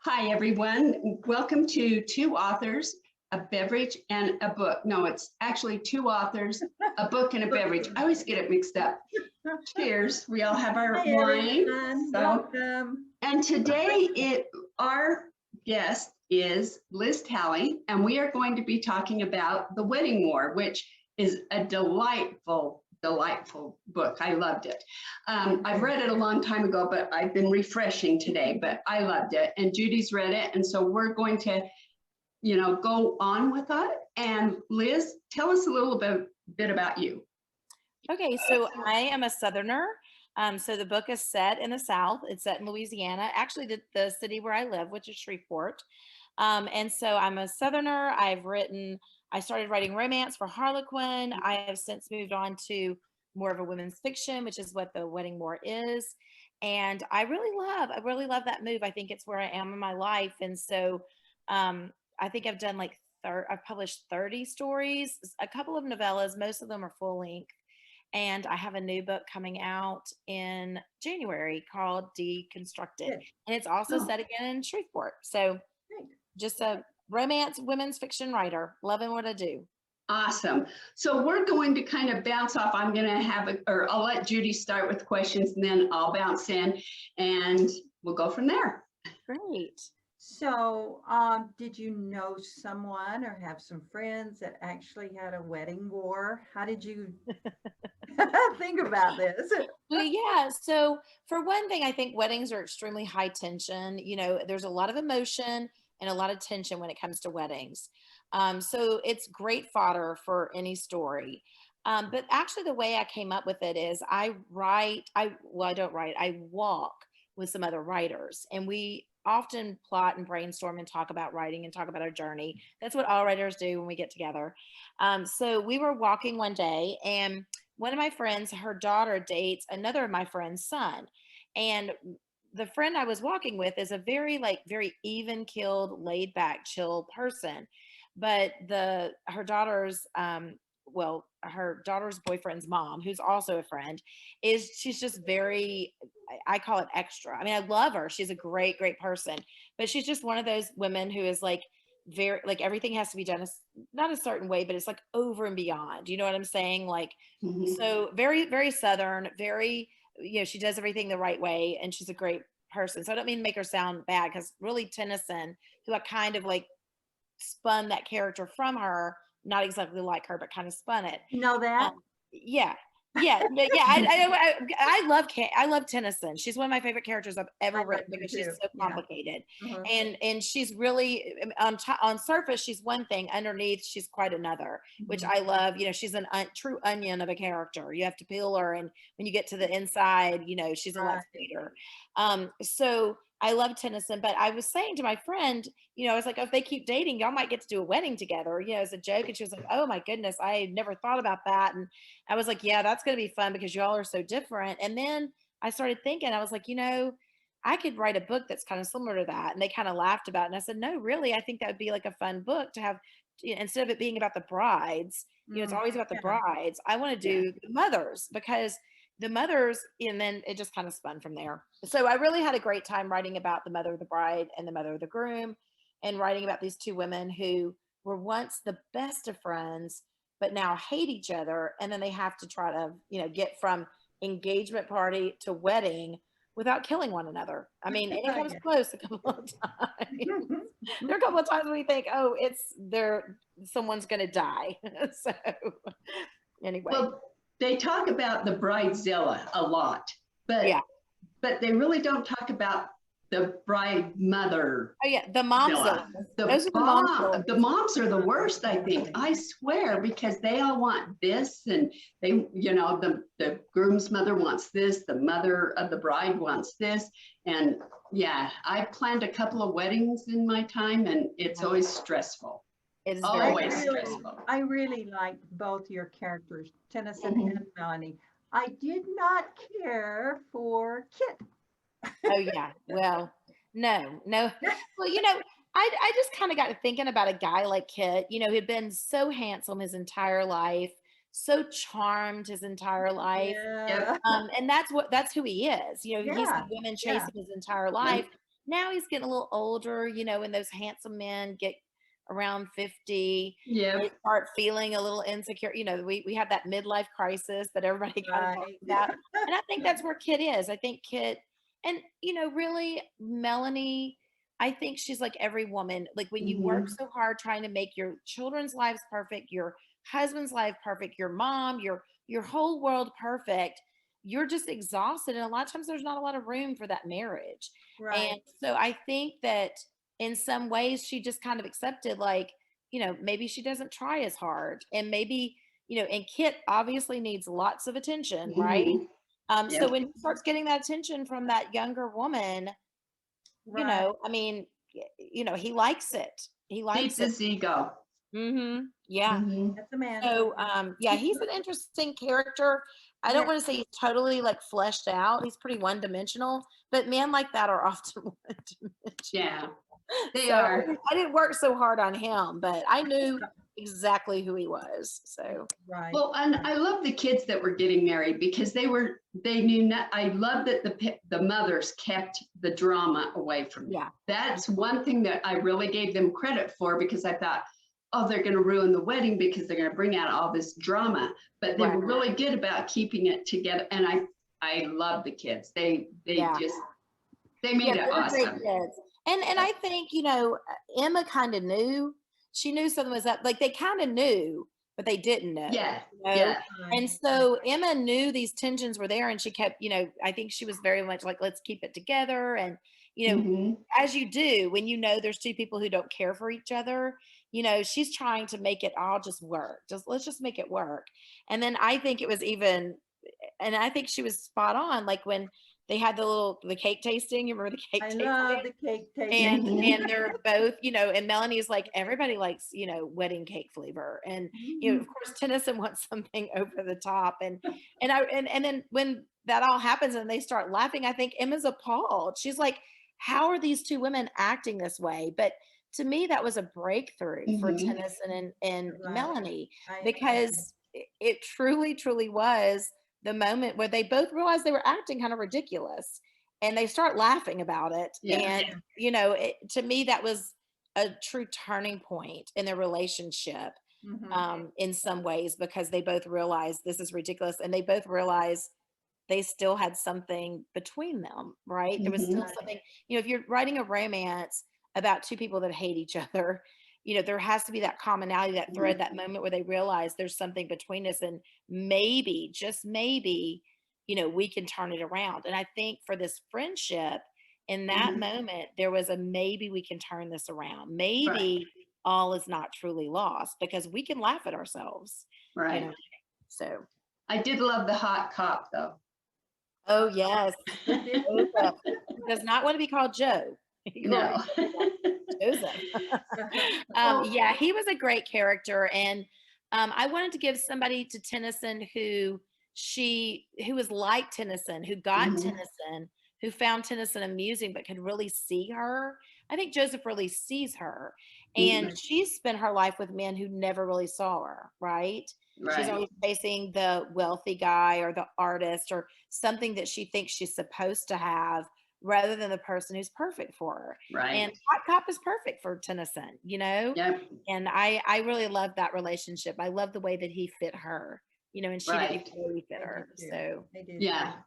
Hi, everyone. Welcome to Two Authors, a Beverage, and a Book. No, it's actually two authors, a book, and a beverage. I always get it mixed up. Cheers. We all have our Hi, wine. everyone. So, Welcome. and today our guest is Liz Talley, and we are going to be talking about The Wedding War, which is a delightful book. I loved it. I've read it a long time ago, but I've been refreshing today, but I loved it. And Judy's read it. And so we're going to, go on with it. And Liz, tell us a little bit about you. Okay, so I am a Southerner. So the book is set in the South. It's set in Louisiana, actually the city where I live, which is Shreveport. And so I'm a Southerner. I started writing romance for Harlequin. I have since moved on to more of a women's fiction, which is what The Wedding War is. And I really love that move. I think it's where I am in my life. And so I think I've done I've published 30 stories, a couple of novellas, most of them are full length. And I have a new book coming out in January called Deconstructed. And it's also set again in Shreveport. So just a romance women's fiction writer, loving what I do. Awesome. So we're going to kind of bounce off. I'm going to I'll let Judy start with questions and then I'll bounce in and we'll go from there. Great. So, did you know someone or have some friends that actually had a wedding war? How did you think about this? Well, yeah. So for one thing, I think weddings are extremely high tension. There's a lot of emotion and a lot of tension when it comes to weddings. So it's great fodder for any story. But actually the way I came up with it is I don't write, I walk with some other writers, and we often plot and brainstorm and talk about writing and talk about our journey. That's what all writers do when we get together. So we were walking one day, and one of my friends, her daughter dates another of my friend's son. And the friend I was walking with is a very even keeled, laid back, chill person. But her daughter's boyfriend's mom, who's also a friend, she's just very, I call it extra. I mean, I love her. She's a great, great person, but she's just one of those women who is very, everything has to be done not a certain way, but it's over and beyond. You know what I'm saying? So very, very Southern, very, she does everything the right way, and she's a great person. So I don't mean to make her sound bad, because really Tennyson, who I kind of spun that character from her, not exactly like her, but kind of spun it. You know that? Yeah. I love Tennyson. She's one of my favorite characters I've ever written, because she's so complicated. And she's really on surface, she's one thing. Underneath, she's quite another, which I love. She's a true onion of a character. You have to peel her, and when you get to the inside, she's a lot sweeter. So I love Tennyson, but I was saying to my friend, I was like, oh, if they keep dating, y'all might get to do a wedding together, as a joke. And she was like, oh my goodness, I never thought about that. And I was like, yeah, that's going to be fun, because y'all are so different. And then I started thinking, I was like, I could write a book that's kind of similar to that. And they kind of laughed about it. And I said, no, really, I think that would be a fun book to have, instead of it being about the brides, it's always about the brides. I want to do the mothers, because the mothers, and then it just kind of spun from there. So I really had a great time writing about the mother of the bride and the mother of the groom, and writing about these two women who were once the best of friends, but now hate each other. And then they have to try to, get from engagement party to wedding without killing one another. I mean, it comes close a couple of times. There are a couple of times when you think, oh, someone's going to die. So anyway. Well, they talk about the bridezilla a lot, but they really don't talk about the bride mother. Oh yeah, the moms. The moms are the worst, I think. I swear, because they all want this, and they, the groom's mother wants this, the mother of the bride wants this, and yeah, I've planned a couple of weddings in my time, and it's always stressful. It's always stressful. I really like both your characters, Tennyson and Melanie. I did not care for Kit. Oh yeah. Well, no. Well, I just kind of got to thinking about a guy like Kit, who'd been so handsome his entire life, so charmed his entire life. Yeah. And that's who he is. He's the women chasing his entire life. now he's getting a little older, and those handsome men get around 50, Yeah. they start feeling a little insecure. We have that midlife crisis that everybody kind of talks Right. about. And I think that's where Kit is. I think Kit, and really Melanie, I think she's like every woman. Like when you work so hard trying to make your children's lives perfect, your husband's life perfect, your mom, your whole world perfect, you're just exhausted. And a lot of times there's not a lot of room for that marriage. Right. And so I think that in some ways she just kind of accepted, like, maybe she doesn't try as hard, and maybe, and Kit obviously needs lots of attention, right? So Yep. when he starts getting that attention from that younger woman, Right. I mean, he likes it. He likes Feeds it. his ego. Yeah. That's a man. So, yeah, he's an interesting character. I don't Yeah. want to say he's totally like fleshed out. He's pretty one dimensional, but men like that are often one dimensional. Yeah, they So are. I didn't work so hard on him, but I knew exactly who he was. So Right. Well, and I love the kids that were getting married because they knew not, I love that the mothers kept the drama away from them. yeah, That's one thing that I really gave them credit for, because I thought, oh, they're going to ruin the wedding because they're going to bring out all this drama. But they Right. were really good about keeping it together. And I love the kids. They Yeah. just, they made it they were great awesome. kids. And I think, Emma kind of knew. She knew something was up. Like they kind of knew, but they didn't know. Yeah, Right. And so Emma knew these tensions were there, and she kept, I think she was very much like, let's keep it together. And, Mhm. as you do when there's two people who don't care for each other, she's trying to make it all just work. Let's just make it work. And then I think it was even, and I think she was spot on. Like when they had the cake tasting, you remember the cake I tasting? love the cake And tasting. Mhm. they're both, and Melanie is like, everybody likes, wedding cake flavor. And, of course, Tennyson wants something over the top. And then when that all happens and they start laughing, I think Emma's appalled. She's like, how are these two women acting this way? But to me, that was a breakthrough for Mhm. Tennyson and Right. Melanie, I- because it truly, truly was the moment where they both realized they were acting kind of ridiculous, and they start laughing about it. Yeah. And, to me, that was a true turning point in their relationship, in some ways, because they both realized this is ridiculous. And they both realized they still had something between them, right? There was still Mhm. something, if you're writing a romance about two people that hate each other, there has to be that commonality, that thread, that moment where they realize there's something between us, and maybe, just maybe, we can turn it around. And I think for this friendship, in that Mhm. moment, there was a maybe we can turn this around. Right. Maybe all is not truly lost, because we can laugh at ourselves. Right. So, I did love the hot cop though. oh yes, Joseph. He does not want to be called Joe. You're No. right. Joseph. Well, Yeah, he was a great character, and I wanted to give somebody to Tennyson who was like Tennyson, who got Mhm. Tennyson, who found Tennyson amusing, but could really see her. I think Joseph really sees her, and Mhm. she's spent her life with men who never really saw her, right? She's Right. always facing the wealthy guy or the artist or something that she thinks she's supposed to have, rather than the person who's perfect for her. And Right. Hot Cop is perfect for Tennyson, Yep. And I really love that relationship. I love the way that he fit her, and she didn't Right. even really fit I her. did too. So I did Yeah. too.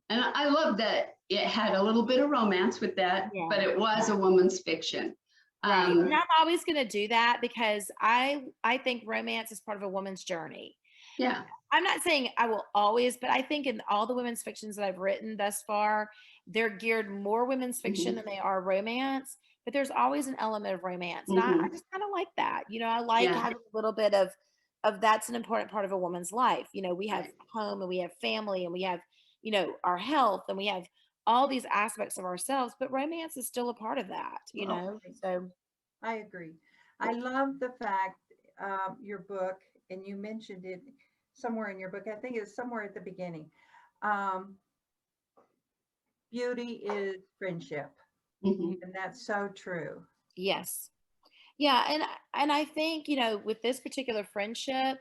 And I love that it had a little bit of romance with that, Yeah. but it was a woman's fiction. right. And I'm always gonna do that, because I think romance is part of a woman's journey. Yeah. I'm not saying I will always, but I think in all the women's fictions that I've written thus far, they're geared more women's fiction than they are romance. But there's always an element of romance, and I Mhm. just kind of like that. I like Yeah. having a little bit of that's an important part of a woman's life. We have Right. home, and we have family, and we have our health, and we have all these aspects of ourselves. But romance is still a part of that. Well, So I agree. I love the fact your book, and you mentioned it somewhere in your book. I think it's somewhere at the beginning. Um, Beauty is friendship, Mhm. and that's so true. yes. Yeah, and I think, with this particular friendship,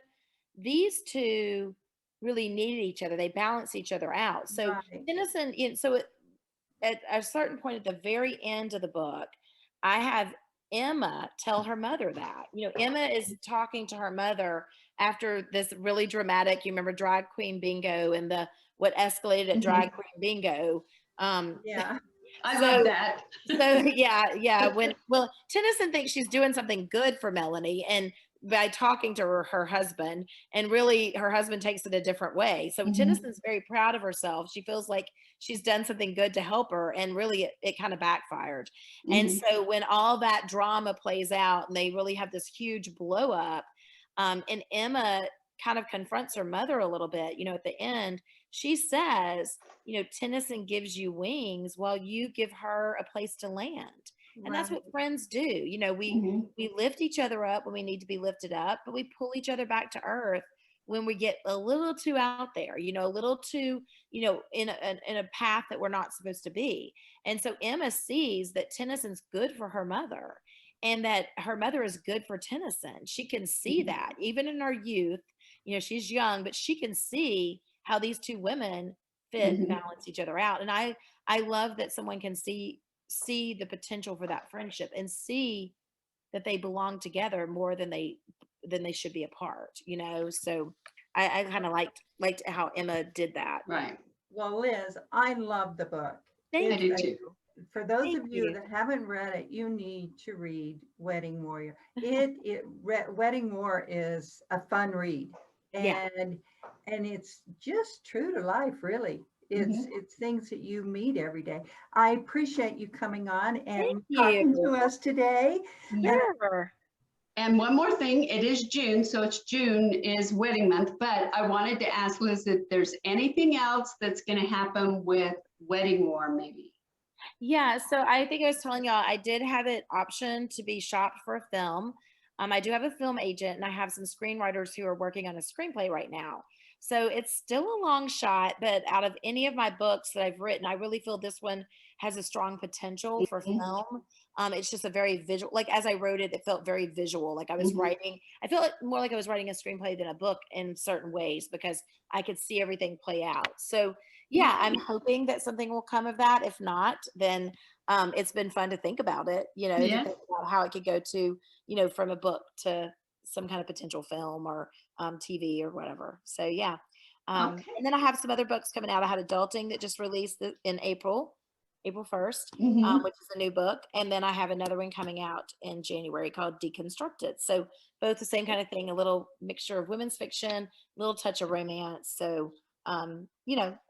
these two really needed each other. They balance each other out. So Right. Tennyson, at a certain point at the very end of the book, I have Emma tell her mother that. Emma is talking to her mother after this really dramatic, you remember drag queen bingo and what escalated at drag queen bingo. Yeah. I love that. So yeah. Well, Tennyson thinks she's doing something good for Melanie, and by talking to her husband, and really her husband takes it a different way. So Tennyson's very proud of herself. She feels like she's done something good to help her, and really it kind of backfired. And so when all that drama plays out and they really have this huge blow up, and Emma kind of confronts her mother a little bit, at the end, she says, Tennyson gives you wings while you give her a place to land. And that's what friends do. We lift each other up when we need to be lifted up, but we pull each other back to earth when we get a little too out there, a little too, in a path that we're not supposed to be. And so Emma sees that Tennyson's good for her mother, and that her mother is good for Tennyson. She can see that even in her youth, she's young, but she can see how these two women fit and balance each other out. And I love that someone can see the potential for that friendship and see that they belong together more than they should be apart. So I kind of liked how Emma did that. Right. Well, Liz, I love the book. I do too. For those of you that haven't read it, you need to read Wedding Warrior. Wedding War is a fun read, and it's just true to life, really. It's things that you meet every day. I appreciate you coming on and talking to us today. Sure. And one more thing, it is June, so June is wedding month, but I wanted to ask Liz if there's anything else that's going to happen with Wedding War, maybe. Yeah, so I think I was telling y'all, I did have it optioned to be shopped for a film. I do have a film agent, and I have some screenwriters who are working on a screenplay right now. So it's still a long shot, but out of any of my books that I've written, I really feel this one has a strong potential for film. It's just a very visual, like as I wrote it, it felt very visual. Like I was writing, I feel like more like I was writing a screenplay than a book in certain ways, because I could see everything play out. So yeah, I'm hoping that something will come of that. If not, then it's been fun to think about it, to think about how it could go to, from a book to some kind of potential film or TV or whatever. So yeah. And then I have some other books coming out. I had Adulting that just released in April 1st, which is a new book. And then I have another one coming out in January called Deconstructed. So both the same kind of thing, a little mixture of women's fiction, a little touch of romance. So,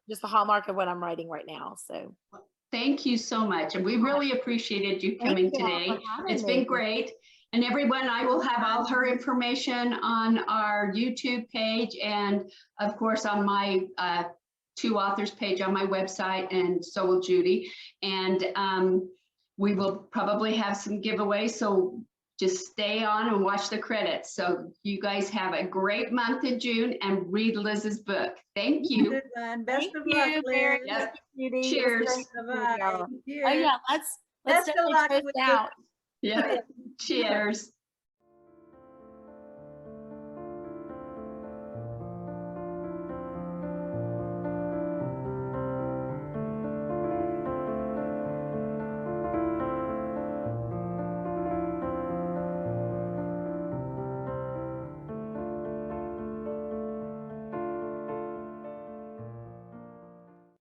just the hallmark of what I'm writing right now. So thank you so much. And we really appreciated you coming today. It's been great. And everyone, I will have all her information on our YouTube page, and of course on my two authors page on my website, and so will Judy. And we will probably have some giveaways, so just stay on and watch the credits. So you guys have a great month in June, and read Liz's book. Thank you. Best of luck, Liz. Yep. Judy. Cheers. Bye-bye. Oh yeah, let's Best of luck toast with out. Yeah. Cheers.